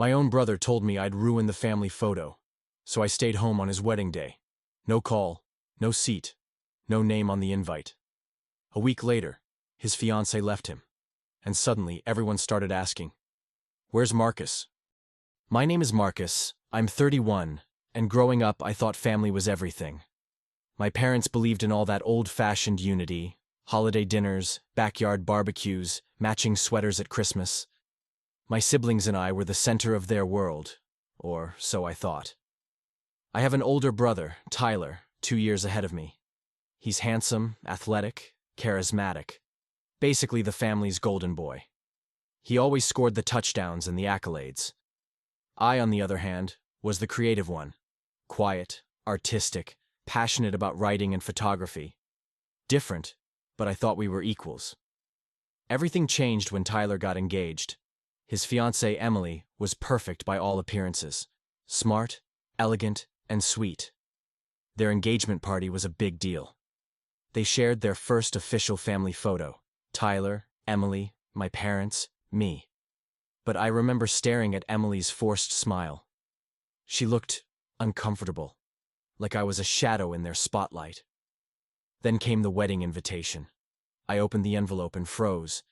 My own brother told me I'd ruin the family photo, so I stayed home on his wedding day. No call, no seat, no name on the invite. A week later, his fiancée left him, and suddenly everyone started asking, "Where's Marcus?" My name is Marcus, I'm 31, and growing up I thought family was everything. My parents believed in all that old-fashioned unity, holiday dinners, backyard barbecues, matching sweaters at Christmas. My siblings and I were the center of their world, or so I thought. I have an older brother, Tyler, 2 years ahead of me. He's handsome, athletic, charismatic. Basically the family's golden boy. He always scored the touchdowns and the accolades. I, on the other hand, was the creative one. Quiet, artistic, passionate about writing and photography. Different, but I thought we were equals. Everything changed when Tyler got engaged. His fiancée, Emily, was perfect by all appearances. Smart, elegant, and sweet. Their engagement party was a big deal. They shared their first official family photo. Tyler, Emily, my parents, me. But I remember staring at Emily's forced smile. She looked uncomfortable, like I was a shadow in their spotlight. Then came the wedding invitation. I opened the envelope and froze.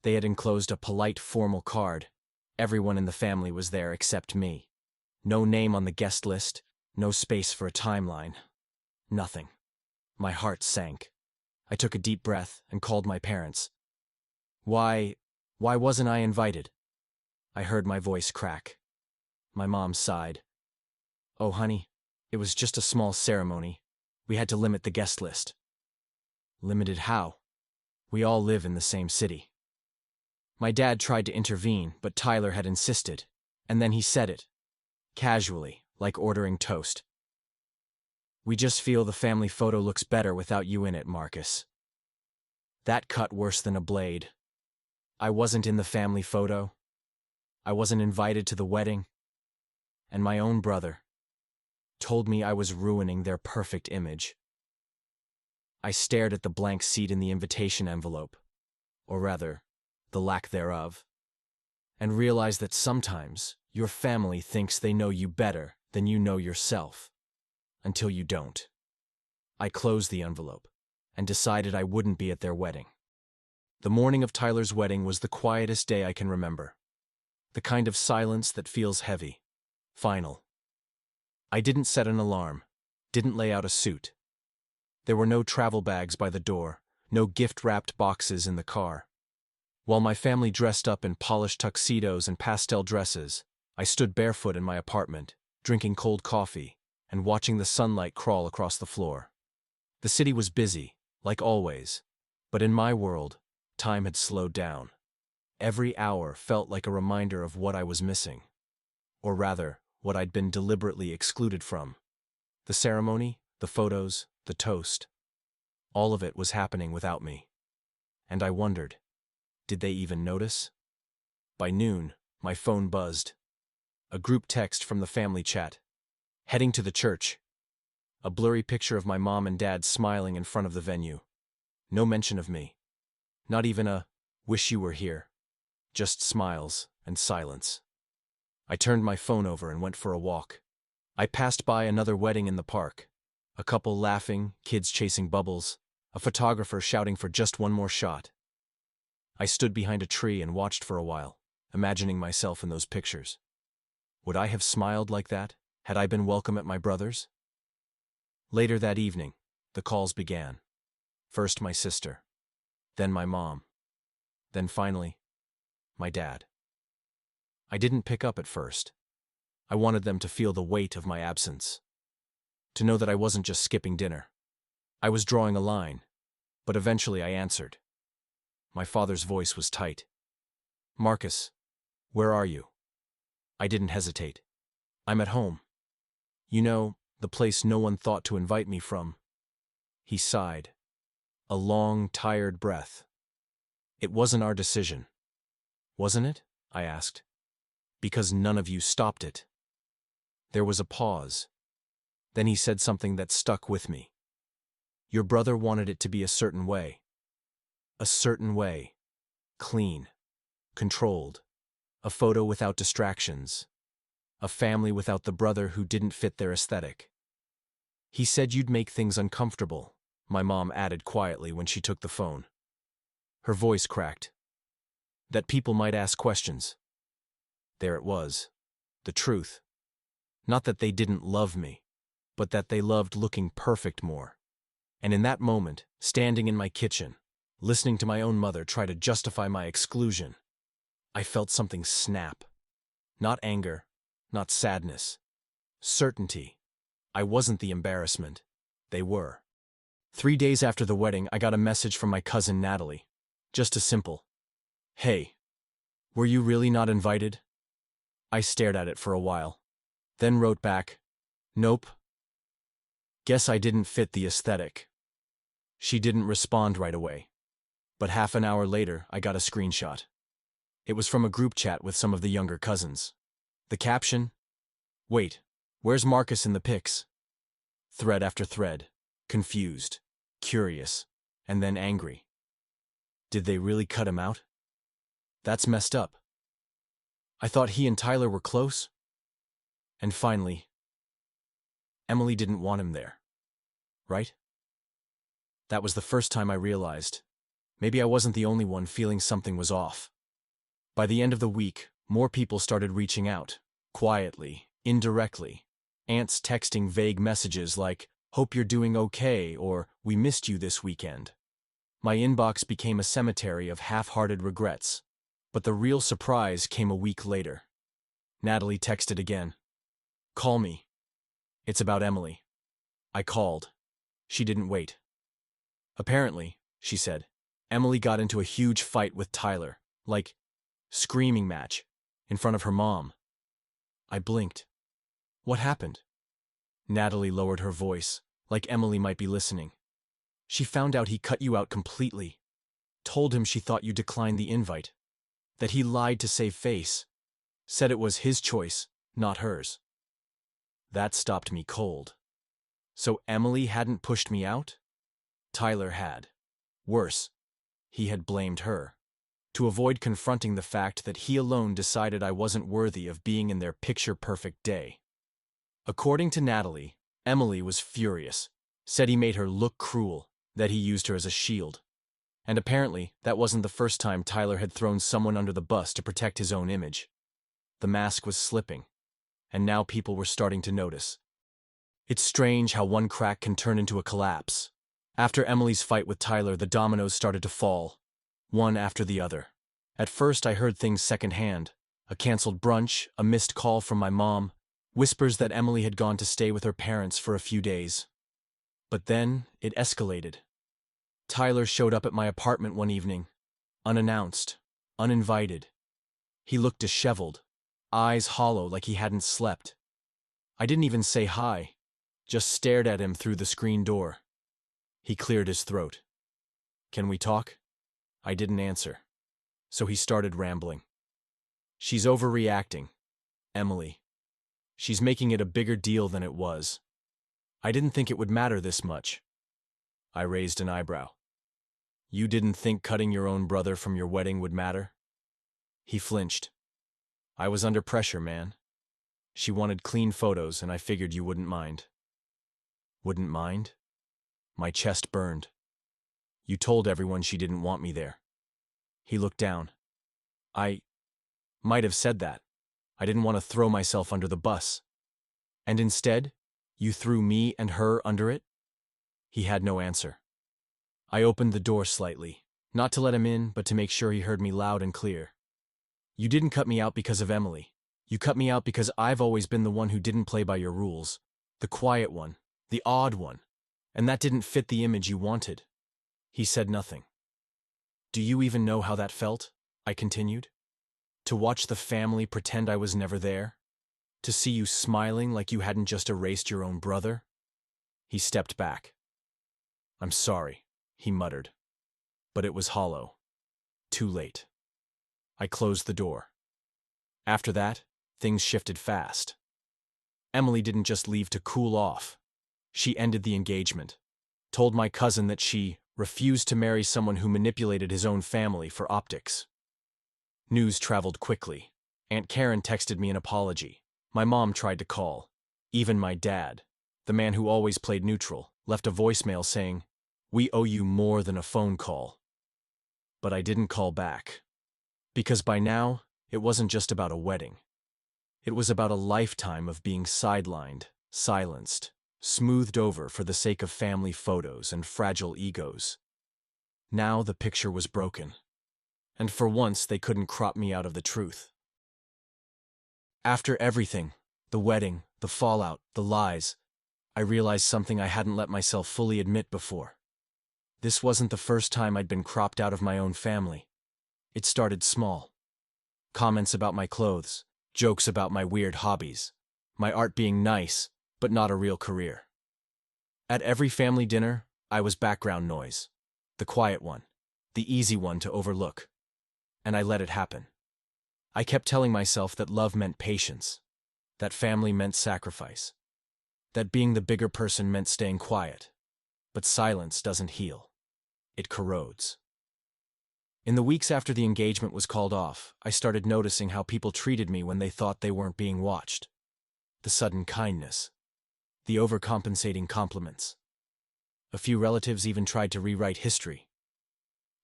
They had enclosed a polite, formal card. Everyone in the family was there except me. No name on the guest list, no space for a timeline. Nothing. My heart sank. I took a deep breath and called my parents. Why wasn't I invited? I heard my voice crack. My mom sighed. Oh, honey, it was just a small ceremony. We had to limit the guest list. Limited how? We all live in the same city. My dad tried to intervene, but Tyler had insisted, and then he said it, casually, like ordering toast. We just feel the family photo looks better without you in it, Marcus. That cut worse than a blade. I wasn't in the family photo. I wasn't invited to the wedding. And my own brother told me I was ruining their perfect image. I stared at the blank seat in the invitation envelope, or rather, the lack thereof, and realized that sometimes your family thinks they know you better than you know yourself, until you don't. I closed the envelope and decided I wouldn't be at their wedding. The morning of Tyler's wedding was the quietest day I can remember. The kind of silence that feels heavy, final. I didn't set an alarm, didn't lay out a suit. There were no travel bags by the door, no gift-wrapped boxes in the car. While my family dressed up in polished tuxedos and pastel dresses, I stood barefoot in my apartment, drinking cold coffee, and watching the sunlight crawl across the floor. The city was busy, like always, but in my world, time had slowed down. Every hour felt like a reminder of what I was missing. Or rather, what I'd been deliberately excluded from. The ceremony, the photos, the toast. All of it was happening without me. And I wondered, did they even notice? By noon, my phone buzzed. A group text from the family chat. Heading to the church. A blurry picture of my mom and dad smiling in front of the venue. No mention of me. Not even a, "wish you were here." Just smiles and silence. I turned my phone over and went for a walk. I passed by another wedding in the park. A couple laughing, kids chasing bubbles, a photographer shouting for just one more shot. I stood behind a tree and watched for a while, imagining myself in those pictures. Would I have smiled like that, had I been welcome at my brother's? Later that evening, the calls began. First my sister, then my mom, then finally, my dad. I didn't pick up at first. I wanted them to feel the weight of my absence. To know that I wasn't just skipping dinner. I was drawing a line, but eventually I answered. My father's voice was tight. "Marcus, where are you?" I didn't hesitate. "I'm at home. You know, the place no one thought to invite me from." He sighed. A long, tired breath. "It wasn't our decision." "Wasn't it?" I asked. "Because none of you stopped it." There was a pause. Then he said something that stuck with me. "Your brother wanted it to be a certain way. A certain way. Clean. Controlled. A photo without distractions. A family without the brother who didn't fit their aesthetic. He said you'd make things uncomfortable, my mom added quietly when she took the phone. Her voice cracked. That people might ask questions. There it was. The truth. Not that they didn't love me, but that they loved looking perfect more. And in that moment, standing in my kitchen, listening to my own mother try to justify my exclusion, I felt something snap. Not anger, not sadness. Certainty. I wasn't the embarrassment. They were. 3 days after the wedding, I got a message from my cousin Natalie. Just a simple, "Hey, were you really not invited?" I stared at it for a while, then wrote back, "Nope. Guess I didn't fit the aesthetic." She didn't respond right away, but half an hour later I got a screenshot. It was from a group chat with some of the younger cousins. The caption, "Wait, where's Marcus in the pics?" Thread after thread, confused, curious, and then angry. Did they really cut him out? That's messed up. I thought he and Tyler were close. And finally, Emily didn't want him there. Right? That was the first time I realized maybe I wasn't the only one feeling something was off. By the end of the week, more people started reaching out, quietly, indirectly. Aunts texting vague messages like, "Hope you're doing okay," or "We missed you this weekend." My inbox became a cemetery of half-hearted regrets. But the real surprise came a week later. Natalie texted again. "Call me. It's about Emily." I called. She didn't wait. "Apparently," she said, "Emily got into a huge fight with Tyler, like, screaming match, in front of her mom." I blinked. "What happened?" Natalie lowered her voice, like Emily might be listening. "She found out he cut you out completely. Told him she thought you declined the invite. That he lied to save face. Said it was his choice, not hers." That stopped me cold. So Emily hadn't pushed me out? Tyler had. Worse, he had blamed her. To avoid confronting the fact that he alone decided I wasn't worthy of being in their picture-perfect day. According to Natalie, Emily was furious. Said he made her look cruel, that he used her as a shield. And apparently, that wasn't the first time Tyler had thrown someone under the bus to protect his own image. The mask was slipping, and now people were starting to notice. It's strange how one crack can turn into a collapse. After Emily's fight with Tyler, the dominoes started to fall, one after the other. At first, I heard things secondhand. A canceled brunch, a missed call from my mom, whispers that Emily had gone to stay with her parents for a few days. But then, it escalated. Tyler showed up at my apartment one evening, unannounced, uninvited. He looked disheveled, eyes hollow like he hadn't slept. I didn't even say hi, just stared at him through the screen door. He cleared his throat. "Can we talk?" I didn't answer. So he started rambling. "She's overreacting, Emily. She's making it a bigger deal than it was. I didn't think it would matter this much." I raised an eyebrow. "You didn't think cutting your own brother from your wedding would matter?" He flinched. "I was under pressure, man. She wanted clean photos, and I figured you wouldn't mind." "Wouldn't mind?" My chest burned. "You told everyone she didn't want me there." He looked down. "I might have said that. I didn't want to throw myself under the bus. And instead, you threw me and her under it?" He had no answer. I opened the door slightly, not to let him in, but to make sure he heard me loud and clear. "You didn't cut me out because of Emily. You cut me out because I've always been the one who didn't play by your rules. The quiet one, the odd one. And that didn't fit the image you wanted." He said nothing. "Do you even know how that felt?" I continued. "To watch the family pretend I was never there? To see you smiling like you hadn't just erased your own brother?" He stepped back. "I'm sorry," he muttered. But it was hollow. Too late. I closed the door. After that, things shifted fast. Emily didn't just leave to cool off. She ended the engagement. Told my cousin that she refused to marry someone who manipulated his own family for optics. News traveled quickly. Aunt Karen texted me an apology. My mom tried to call. Even my dad, the man who always played neutral, left a voicemail saying, "We owe you more than a phone call." But I didn't call back. Because by now, it wasn't just about a wedding. It was about a lifetime of being sidelined, silenced, smoothed over for the sake of family photos and fragile egos. Now the picture was broken. And for once, they couldn't crop me out of the truth. After everything, the wedding, the fallout, the lies, I realized something I hadn't let myself fully admit before. This wasn't the first time I'd been cropped out of my own family. It started small. Comments about my clothes, jokes about my weird hobbies, my art being nice, but not a real career. At every family dinner, I was background noise. The quiet one, the easy one to overlook. And I let it happen. I kept telling myself that love meant patience, that family meant sacrifice, that being the bigger person meant staying quiet. But silence doesn't heal. It corrodes. In the weeks after the engagement was called off, I started noticing how people treated me when they thought they weren't being watched. The sudden kindness. The overcompensating compliments. A few relatives even tried to rewrite history.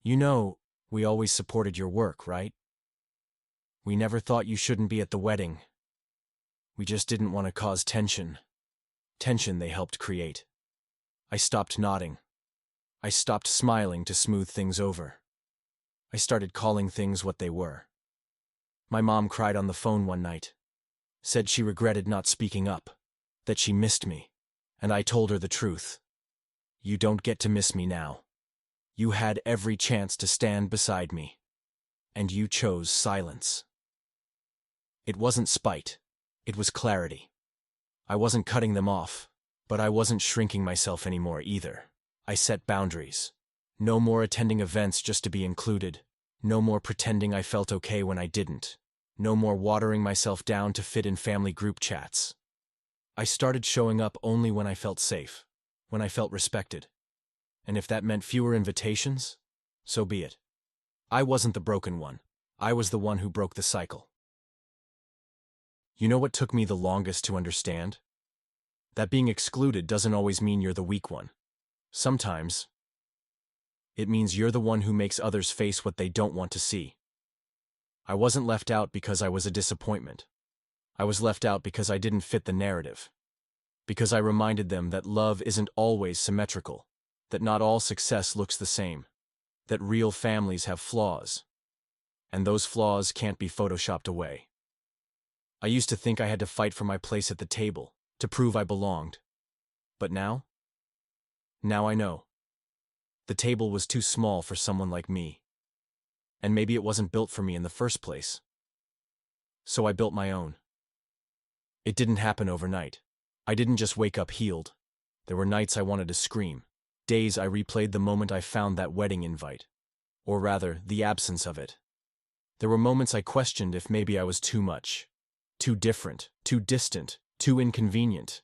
"You know, we always supported your work, right? We never thought you shouldn't be at the wedding. We just didn't want to cause tension." Tension they helped create. I stopped nodding. I stopped smiling to smooth things over. I started calling things what they were. My mom cried on the phone one night. Said she regretted not speaking up. That she missed me. And I told her the truth. "You don't get to miss me now. You had every chance to stand beside me. And you chose silence." It wasn't spite. It was clarity. I wasn't cutting them off, but I wasn't shrinking myself anymore either. I set boundaries. No more attending events just to be included. No more pretending I felt okay when I didn't. No more watering myself down to fit in family group chats. I started showing up only when I felt safe, when I felt respected. And if that meant fewer invitations, so be it. I wasn't the broken one. I was the one who broke the cycle. You know what took me the longest to understand? That being excluded doesn't always mean you're the weak one. Sometimes, it means you're the one who makes others face what they don't want to see. I wasn't left out because I was a disappointment. I was left out because I didn't fit the narrative. Because I reminded them that love isn't always symmetrical, that not all success looks the same, that real families have flaws, and those flaws can't be photoshopped away. I used to think I had to fight for my place at the table, to prove I belonged. But now I know. The table was too small for someone like me. And maybe it wasn't built for me in the first place. So I built my own. It didn't happen overnight. I didn't just wake up healed. There were nights I wanted to scream. Days I replayed the moment I found that wedding invite. Or rather, the absence of it. There were moments I questioned if maybe I was too much. Too different, too distant, too inconvenient.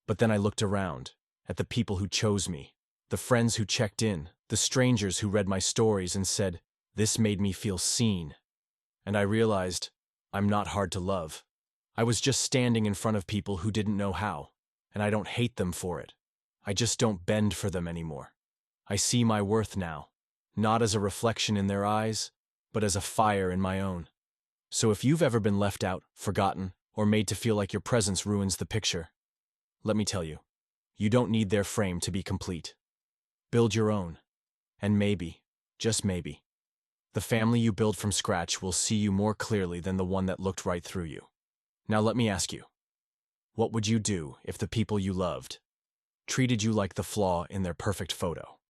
But then I looked around, at the people who chose me, the friends who checked in, the strangers who read my stories and said, "This made me feel seen." And I realized, I'm not hard to love. I was just standing in front of people who didn't know how, and I don't hate them for it. I just don't bend for them anymore. I see my worth now, not as a reflection in their eyes, but as a fire in my own. So if you've ever been left out, forgotten, or made to feel like your presence ruins the picture, let me tell you, you don't need their frame to be complete. Build your own. And maybe, just maybe, the family you build from scratch will see you more clearly than the one that looked right through you. Now let me ask you, what would you do if the people you loved treated you like the flaw in their perfect photo?